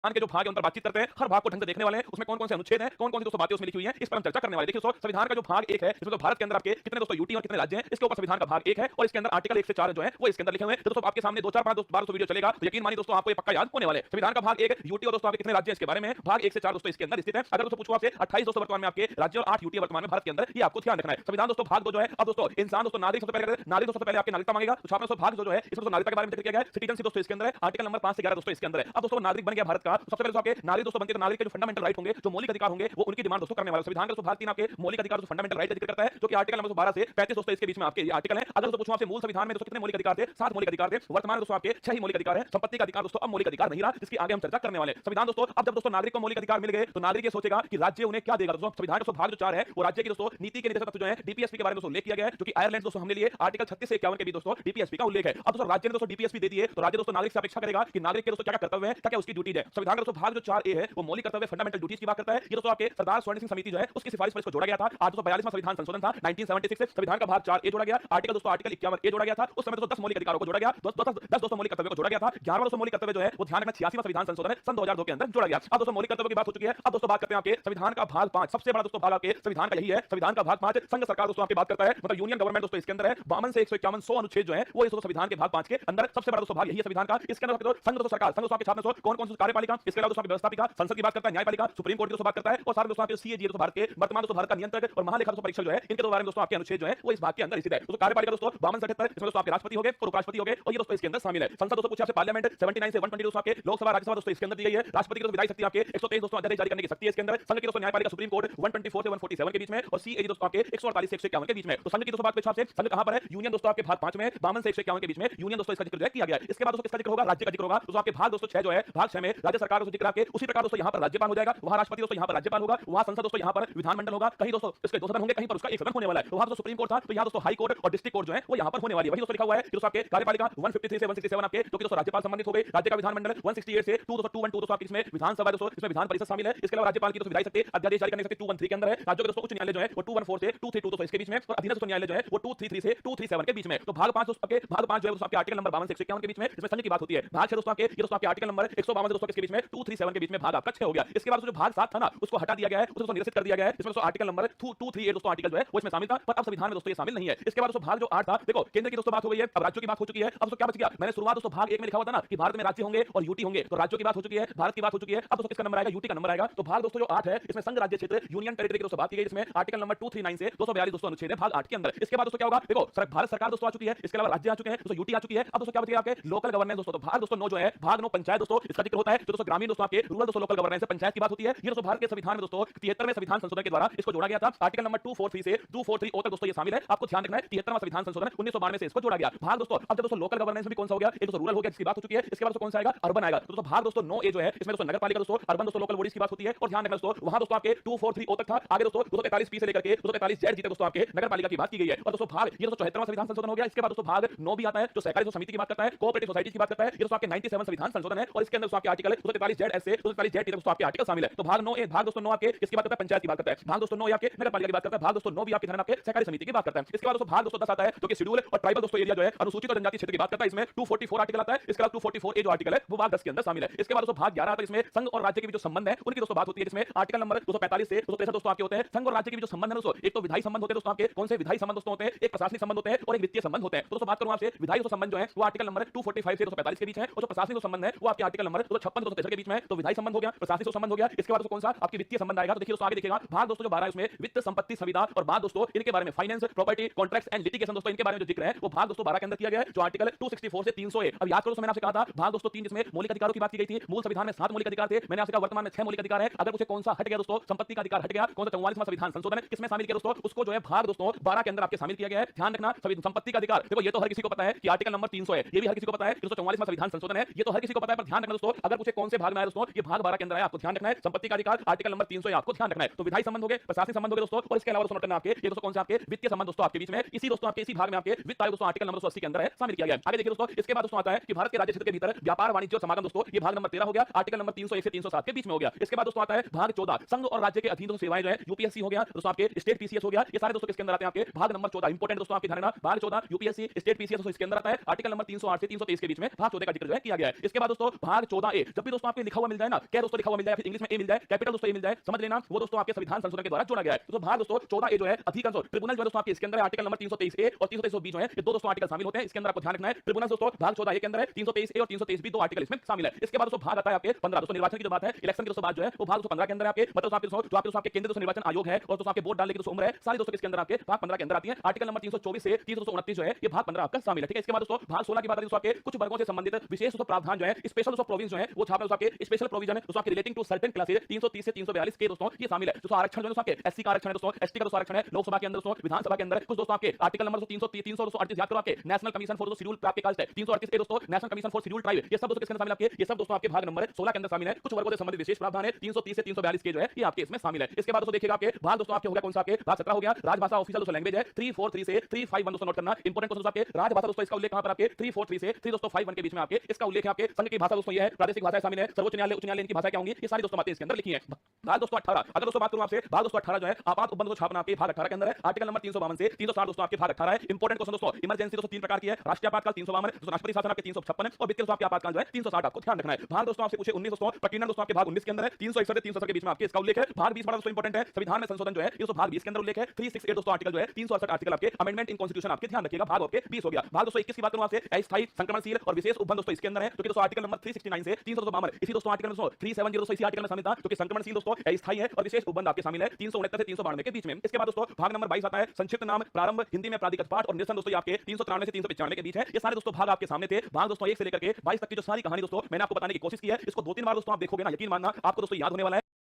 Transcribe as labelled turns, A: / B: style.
A: संविधान के जो भाग है उन पर बातचीत करते हैं, हर भाग को ढंग से देखने वाले हैं, उसमें कौन-कौन से अनुच्छेद हैं, कौन-कौन सी दोस्तों बातें उसमें लिखी हुई हैं, इस पर हम चर्चा करने वाले हैं। देखिए दोस्तों, संविधान का जो भाग 1 है, इसमें तो भारत के अंदर आपके कितने दोस्तों यूटी और कितने राज्य हैं, इसके ऊपर संविधान का भाग 1 है और इसके अंदर आर्टिकल 1 से 4 जो है वो इसके अंदर लिखे हुए हैं। तो दोस्तों आपके सामने 2 4 5 दोस्तों 1200 वीडियो चलेगा, तो यकीन मानिए दोस्तों आपको ये पक्का याद होने वाले हैं। संविधान का भाग 1 यूटी और दोस्तों आपके कितने राज्य हैं इसके बारे में, भाग 1 से 4 दोस्तों इसके अंदर स्थित है। अगर दोस्तों पूछूं आपसे 28 दोस्तों वर्तमान में आपके राज्य और 8 यूटी वर्तमान में भारत के अंदर, ये आपको ध्यान रखना है। संविधान दोस्तों भाग 2 जो है, अब दोस्तों इंसान दोस्तों नागरिक सबसे पहले नागरिक दोस्तों पहले आपके नागरिकता मांगेगा, तो छात्र दोस्तों भाग जो है इसमें दोस्तों नागरिकता के बारे में जिक्र किया गया है, सिटीजनशिप दोस्तों इसके अंदर है, आर्टिकल नंबर 5 से 11 दोस्तों इसके अंदर है। अब दोस्तों नागरिक बन गया भारत का, तो सबसे पहले तो आपके नागरिक दोस्तों बनते हैं, तो नागरिक के जो फंडामेंटल राइट होंगे, जो मौलिक अधिकार होंगे, वो उनकी डिमांड दोस्तों करने वाला संविधान का दोस्तों भाग 3 आपके मौलिक अधिकार जो फंडामेंटल राइट का जिक्र करता है, जो कि आर्टिकल नंबर 12 से 35 दोस्तों इसके बीच में आपके ये आर्टिकल है। अगर दोस्तों पूछूं आपसे मूल संविधान में दोस्तों कितने मौलिक अधिकार थे, 7 मौलिक अधिकार थे, वर्तमान दोस्तों आपके 6 ही मौलिक अधिकार है। संपत्ति का अधिकार दोस्तों अब मौलिक अधिकार नहीं रहा, जिसकी आगे हम चर्चा करने वाले हैं। संविधान दोस्तों अब जब दोस्तों नागरिक को मौलिक अधिकार मिल गए, तो नागरिक ये सोचेगा कि राज्य उन्हें क्या देगा। दोस्तों संविधान का भाग जो 4 है, वो राज्य की दोस्तों नीति के निर्देशक तत्व जो है डीपीएसपी के बारे में दोस्तों उल्लेख किया गया है, जो कि आयरलैंड दोस्तों हमने लिए आर्टिकल 36 से 51 के बीच दोस्तों डीपीएसपी का उल्लेख है। अब दोस्तों राज्य ने दोस्तों डीपीएसपी दे दिए, तो राज्य दोस्तों नागरिक से अपेक्षा करेगा कि नागरिक के दोस्तों क्या कर्तव्य है, क्या उसकी ड्यूटी है। संविधान का दोस्तों भाग जो 4 ए है, वो मौलिक कर्तव्य फंडामेंटल ड्यूटीज की बात करता है। ये दोस्तों आपके सरदार स्वर्ण सिंह समिति जो है उसकी सिफारिश पर इसको जोड़ा गया था। आज 242वां संविधान संशोधन था 1976 से संविधान का भाग 4 ए जोड़ा गया, आर्टिकल दोस्तों आर्टिकल 51 ए जोड़ा गया था। उस समय दोस्तों 10 मौलिक अधिकारों को जोड़ा गया, 10 दोस्तों मौलिक कर्तव्यों को जोड़ा गया था। 11वां दोस्तों मौलिक कर्तव्य जो है वो ध्यान रखना 86वां संविधान संशोधन है सन 2002 के अंदर जोड़ा गया। अब दोस्तों मौलिक कर्तव्यों की बात हो चुकी है। अब दोस्तों बात करते हैं आपके संविधान का भाग 5, सबसे बड़ा दोस्तों भाग आपके संविधान का यही है। संविधान का भाग 5 संघ सरकार दोस्तों आपकी बात करता है, मतलब यूनियन गवर्नमेंट दोस्तों इसके अंदर है। 52 से 151 100 अनुच्छेद जो है वो इस संविधान के भाग 5 के अंदर सबसे बड़ा दोस्तों भाग यही है संविधान का। इसके अंदर संघ दोस्तों सरकार, संघ दोस्तों आपके छात्र दोस्तों कौन-कौन सी कार्यपालिका, इसके अलावा दोस्तों आपकी व्यवस्थापिका, संसद की बात करता है, न्यायपालिका, सुप्रीम कोर्ट की दोस्तों बात करता है, और सारे दोस्तों आपके सीएजी दोस्तों भारत के वर्तमान दोस्तों भारत का नियंत्रक और महालेखा दोस्तों परीक्षक जो है, इनके बारे में दोस्तों आपके अनुच्छेद जो है वो इस भाग के अंदर स्थित है। तो कार्यपालिका दोस्तों 52 से 78 इसमें दोस्तों आपके राष्ट्रपति हो गए और उपराष्ट्रपति हो गए, और ये दोस्तों इसके अंदर शामिल है। संसद दोस्तों पूछे आपसे पार्लियामेंट 79 से 120 दोस्तों आपके लोकसभा राज्यसभा दोस्तों इसके अंदर दी गई है। राष्ट्रपति की दोस्तों विधायी शक्ति आपके 123 दोस्तों अध्यादेश जारी करने की शक्ति है इसके अंदर। संघ की दोस्तों न्यायपालिका सुप्रीम कोर्ट 124 से 147 के बीच में, और सीएजी दोस्तों आपके 148 से 151 के बीच में। तो संघ की दोस्तों बात के हिसाब से संघ कहां पर है, यूनियन दोस्तों आपके भाग 5 में 52 से 151 के बीच में यूनियन दोस्तों इसका जिक्र जो है किया गया है। इसके बाद दोस्तों किसका जिक्र होगा, राज्य का जिक्र होगा। दोस्तों आपके भाग दोस्तों 6 जो है, भाग 6 में राज्य सरकार दोस्तों जिक्र आपके उसी प्रकार दोस्तों यहां पर राज्यपाल हो जाएगा, वहां राष्ट्रपति दोस्तों यहां पर राज्यपाल होगा, वहां संसद दोस्तों यहां पर विधानमंडल होगा। कहीं दोस्तों इसके 2 सदन होंगे, कहीं पर उसका एक सदन होने वाला है। तो वहां दोस्तों सुप्रीम कोर्ट था, तो यहां दोस्तों हाई कोर्ट और डिस्ट्रिक्ट कोर्ट जो है वो यहां पर होने वाली है। वही दोस्तों लिखा हुआ है कि दोस्तों आपके कार्यपालिका 153 से 167 आपके जो कि दोस्तों राज्यपाल संबंधित हो गए। राज्य का विधानमंडल 168 से 212 दोस्तों आपके इसमें विधानसभा दोस्तों इसमें विधान परिषद शामिल है। इसके अलावा राज्यपाल की दोस्तों विधायी शक्ति अध्यादेश जारी करने की शक्ति 213 के अंदर है। राज्यों के दोस्तों उच्च न्यायालय जो है वो 214 से 232 दोस्तों इसके बीच में, और अधीनस्थ न्यायालय जो है वो 233 से 237 के बीच में। तो भाग 5 दोस्तों आपके भाग 5 जो है दोस्तों आपके आर्टिकल नंबर 52 से 151 के बीच में, इसमें संघ की बात होती है। भाग 6 दोस्तों आपके ये दोस्तों आपके आर्टिकल नंबर 152 दोस्तों इसके बीच में 237 के बीच में भाग आपका 6 हो गया। इसके बाद जो भाग 7 था ना उसको हटा दिया गया है, उसको निरसित कर दिया गया है। इसमें दोस्तों आर्टिकल नंबर 238 दोस्तों आर्टिकल जो है वो इसमें शामिल था, पर अब संविधान में दोस्तों ये शामिल नहीं है। इसके बाद दोस्तों भाग जो 8 था, देखो केंद्र की दोस्तों बात हो गई है, अब राज्यों की बात हो चुकी है। अब दोस्तों क्या बच गया, मैंने शुरुआत दोस्तों भाग 1 में लिखा हुआ था ना कि भारत में राज्य होंगे और यूटी होंगे, तो राज्यों की बात हो चुकी है, भारत की बात हो चुकी है। अब दोस्तों किसका नंबर आएगा, यूटी का नंबर आएगा। तो भाग दोस्तों जो 8 है इसमें संघ राज्य क्षेत्र यूनियन टेरिटरी की दोस्तों बात की गई, इसमें आर्टिकल नंबर 239 से 242 दोस्तों अनुच्छेद है भाग 8 के अंदर। इसके बाद दोस्तों क्या होगा, देखो भारत सरकार दोस्तों आ चुकी है, इसके अलावा राज्य आ चुके हैं, दोस्तों यूटी आ चुकी है। अब दोस्तों क्या बचेगा आपके लोकल गवर्नेंस दोस्तों। तो भाग दोस्तों 9 जो है, भाग 9 पंचायत दोस्तों इसका जिक्र होता है, जो दोस्तों ग्रामीण दोस्तों आपके रूरल दोस्तों लोकल गवर्नेंस है, पंचायत की बात होती है। ये दोस्तों भारत के संविधान में दोस्तों 73वें संविधान संशोधन के द्वारा इसको जोड़ा गया था। आर्टिकल नंबर 243 से 243 ओ तक दोस्तों ये शामिल है। आपको ध्यान रखना है 73वां संविधान संशोधन 1992 से इसको जोड़ा गया। भाग दोस्तों अब जब दोस्तों लोकल गवर्नेंस में भी कौन सा हो गया, एक दोस्तों रूरल हो गया जिसकी बात हो चुकी है। इसके बाद दोस्तों कौन सा आएगा, अर्बन आएगा। तो दोस्तों भाग दोस्तों 9 ए जो है इसमें दोस्तों नगरपालिका दोस्तों अर्बन दोस्तों लोकल बॉडीज की बात होती है। और ध्यान रखना दोस्तों वहां दोस्तों आपके 243 ओ तक था, आगे दोस्तों 243 पी से लेकर के 243 जेड जी तक दोस्तों आपके नगरपालिका की बात की गई है। और दोस्तों भाग ये दोस्तों 74वां संविधान संशोधन हो गया। इसके बाद दोस्तों भाग 9 भी आता है जो सहकारी समिति की बात करता है, कोऑपरेटिव सोसाइटी की बात करता है। ये दोस्तों आपके 97 संविधान संशोधन है, और इसके अंदर दोस्तों आपके आर्टिकल 243 जेड एस से 243 जेड टी तक दोस्तों आपके आर्टिकल शामिल है। तो भाग 9 ए भाग दोस्तों 9 आपके किसकी बात करता है, पंचायत की बात करता है। भाग दोस्तों 9 आपके नगरपालिका की बात करता है। भाग दोस्तों 9 भी आपके धन आपके सहकारी समिति की बात करता है। इसके बाद दोस्तों भाग दोस्तों 10 आता है जो कि शेड्यूल और ट्राइबल दोस्तों एरिया जो है अनुसूचित और जनजाति क्षेत्र की बात करता है। इसमें 244 आर्टिकल आता है। इसके बाद 244 ए जो आर्टिकल है वो भाग 10 के अंदर शामिल है। इसके बाद दोस्तों भाग 11 आता है, इसमें संघ और राज्य के बीच जो संबंध है उनकी दोस्तों बात होती है। इसमें आर्टिकल नंबर 245 से 263 दोस्तों आपके होते हैं। संघ और राज्य के बीच जो संबंध है दोस्तों, एक तो विधायी संबंध होते हैं दोस्तों आपके, कौन से विधायी संबंध दोस्तों होते हैं, एक प्रशासनिक संबंध होते हैं और एक वित्तीय संबंध होते हैं। तो दोस्तों बात करूं आपसे विधायी दोस्तों संबंध जो है वो आर्टिकल नंबर 245 से 245 के बीच है, और जो प्रशासनिक संबंध है वो आपके आर्टिकल नंबर 256 263 के बीच में। तो विधायी संबंध हो गया, प्रशासनिक संबंध हो गया। इसके बाद दोस्तों कौन सा आपकी वित्तीय संबंध आएगा, तो देखिए दोस्तों आगे देखिएगा भाग दोस्तों जो 12 है उसमें वित्त संपत्ति संविदा, और बात दोस्तों इनके बारे में finance property contracts and litigation दोस्तों इनके बारे में जो जिक्र है वो भाग दोस्तों 12 के अंदर किया गया है, जो आर्टिकल 264 से 300 है। अब याद करो मैंने आपसे कहा था भाग दोस्तों 3 जिसमें मौलिक अधिकारों की बात की गई थी। मूल संविधान में 7 मौलिक अधिकार थे, मैंने आपसे कहा वर्तमान में 6 मौलिक अधिकार है। अगर कुछ कौन सा हट गया दोस्तों, संपत्ति का अधिकार हट गया, कौन सा 44वां संविधान संशोधन है किसमें शामिल किया दोस्तों, उसको जो है भाग दोस्तों 12 के अंदर आपके शामिल किया गया है। ध्यान रखना संपत्ति का अधिकार, देखो ये तो हर किसी को पता है कि आर्टिकल नंबर 300 है, ये भी हर किसी को पता है कि 244वां संविधान संशोधन है, ये तो हर किसी को पता है। पर ध्यान रखना दोस्तों अगर कुछ कौन से भाग में आया दोस्तों, ये भाग 12 के अंदर है, आपको ध्यान रखना है। संपत्ति का अधिकार आर्टिकल नंबर 300 है, आपको ध्यान रखना है। तो विधायी संबंध हो गए, प्रशासनिक संबंध हो गए दोस्तों, और इसके अलावा दोस्तों आपके ये दोस्तों कौन से आपके वित्तीय संबंध दोस्तों आपके बीच में इसी दोस्तों आपके इसी भाग में आपके वित्त आयोग दोस्तों आर्टिकल नंबर 180 के अंदर है शामिल किया गया है। आगे देखिए दोस्तों इसके बाद दोस्तों आता है कि भारत के राज्य क्षेत्र के भीतर व्यापार वाणिज्य और समागम दोस्तों ये भाग नंबर 13 हो गया, आर्टिकल नंबर 301 से 307 के बीच में हो गया। इसके बाद दोस्तों आता है भाग 14 संघ और राज्य के अधीन दोस्तों सेवाएं जो है यूपीएससी हो गया दोस्तों, आपके स्टेट पीसीएस हो गया, ये सारे दोस्तों किसके अंदर आते हैं आपके भाग नंबर 14। इंपोर्टेंट दोस्तों आपके ध्यान रखना भाग 14 यूपीएससी स्टेट पीसीएस दोस्तों इसके अंदर आता है, आर्टिकल नंबर 308 से 323 के बीच में भाग 14 का जिक्र जो है किया गया है। इसके बाद दोस्तों भाग 14 ए जब भी दोस्तों आपको लिखा हुआ मिल जाए ना, क्या दोस्तों लिखा हुआ मिल जाए, फिर इंग्लिश में ए मिल जाए, कैपिटल दोस्तों ए मिल जाए, समझ लेना वो दोस्तों आपके संविधान संशोधन के द्वारा जोड़ा गया है। तो भाग दोस्तों 14 ए जो है अधिकरण ट्रिब्यूनल जो है दोस्तों आपके इसके अंदर आर्टिकल नंबर 323 ए और 323 बी जो है ये दो दोस्तों आर्टिकल शामिल होते हैं। इसके अंदर आपको ध्यान रखना है ट्रिब्यूनल दोस्तों भाग 14 ए के अंदर है, 323 ए और 323 बी दो आर्टिकल इसमें शामिल है। इसके बाद दोस्तों भाग आता है आपके 15 दोस्तों निर्वाचन की जो बात है, इलेक्शन की दोस्तों बात जो है वो भाग दोस्तों 15 के अंदर है आपके, मतलब आपके दोस्तों जो आपके दोस्तों आपके केंद्रीय दोस्तों निर्वाचन आयोग है और दोस्तों आपके वोट डालने की दोस्तों उम्र है, सारी दोस्तों इसके अंदर आपके भाग 15 के अंदर आती है। आर्टिकल नंबर 324 से 329 जो है ये भाग 15 आपका शामिल है, ठीक है। इसके बाद दोस्तों भाग 16 की बात है दोस्तों आपके कुछ वर्गों से संबंधित विशेष दोस्तों प्रावधान जो है, स्पेशल दोस्तों प्रोविजन जो है वो छापा दोस्तों आपके स्पेशल प्रोविजन है दोस्तों आपके रिलेटिंग टू सर्टेन क्लासेस 330 से 342 के दोस्तों ये शामिल है। दोस्तों आरक्षण जो है दोस्तों आपके एससी का आरक्षण है दोस्तों, एसटी का दोस्तों आरक्षण है, लोकसभा के अंदर दोस्तों, विधानसभा के अंदर कुछ दोस्तों आपके आर्टिकल नंबर 338 याद करो आपके नेशनल कमीशन फॉर शेड्यूल प्राप्त कास्ट है 338 ए दोस्तों, national commission for schedule tribe, ये सब दोस्तों किसके अंदर शामिल है आपके, ये सब दोस्तों आपके भाग नंबर 16 के अंदर शामिल है। कुछ वर्गों से संबंधित विशेष प्रावधान है 330 से 342 के जो है ये आपके इसमें शामिल है। इसके बाद दोस्तों देखिएगा आपके भाग दोस्तों आपके हो गया कौन सा आपके भाग 17 हो गया राजभाषा ऑफिशियल दोस्तों लैंग्वेज है 343 से 351 दोस्तों नोट करना इंपॉर्टेंट क्वेश्चन आपके राजभाषा दोस्तों इसका उल्लेख कहां पर आपके 343 से 3 दोस्तों 51 के बीच में आपके इसका उल्लेख है आपके संघ की भाषा दोस्तों ये है, प्रादेशिक भाषा शामिल है, सर्वोच्च न्यायालय उच्च न्यायालय इनकी भाषा क्या होंगी ये सारी दोस्तों बातें इसके अंदर लिखी है। भाग दोस्तों 18 अगर दोस्तों बात करूं आपसे भाग दोस्तों 18 जो है आपात उपबंध दोस्तों छापना आपके भाग 18 के अंदर है, आर्टिकल नंबर 352 से 360 दोस्तों आपके भाग 18 है। इंपॉर्टेंट क्वेश्चन दोस्तों इमरजेंसी दोस्तों तीन प्रकार की है, राष्ट्रीय आपातकाल 352 दोस्तों, राष्ट्रपति शासन आपके 356 और वित्तीय दोस्तों आपके आपातकाल जो है 360 आपको ध्यान रखना है। भाग दोस्तों आपसे पूछे 19 दोस्तों प्रकीर्णन दोस्तों आपके भाग 19 के अंदर है 361 से 367 के बीच में आपके इसका उल्लेख है। भाग 20 बड़ा दोस्तों इंपॉर्टेंट है संविधान में संशोधन जो है ये दोस्तों भाग 20 के अंदर उल्लेख है 368 दोस्तों आर्टिकल जो है 368 आर्टिकल आपके अमेंडमेंट इन कॉन्स्टिट्यूशन आपके ध्यान रखिएगा भाग आपके 20 हो गया। भाग दोस्तों 21 की बात करूं आपसे अस्थायी संक्रमणशील और विशेष उपबंध दोस्तों इसके अंदर है, जो कि दोस्तों आर्टिकल नंबर 369 से 352 इसी दोस्तों आर्टिकल में 370 दोस्तों इसी आर्टिकल में शामिल था, जो कि संक्रमणशील दोस्तों अस्थायी है और विशेष उपबंध आपके शामिल है 369 से 392 के बीच में। इसके बाद दोस्तों भाग नंबर 22 आता है संक्षिप्त नाम प्रारंभ हिंदी में प्राधिकृत पाठ और निरसन दोस्तों ये आपके 393 से 395 के बीच है। ये सारे दोस्तों भाग आपके सामने थे। भाग दोस्तों 1 से लेकर के 22 तक की जो सारी कहानी दोस्तों मैंने आपको बताने की कोशिश की है, इसको 2-3 बार दोस्तों आप देखोगे ना, यकीन मानना आपको दोस्तों याद होने वाला है।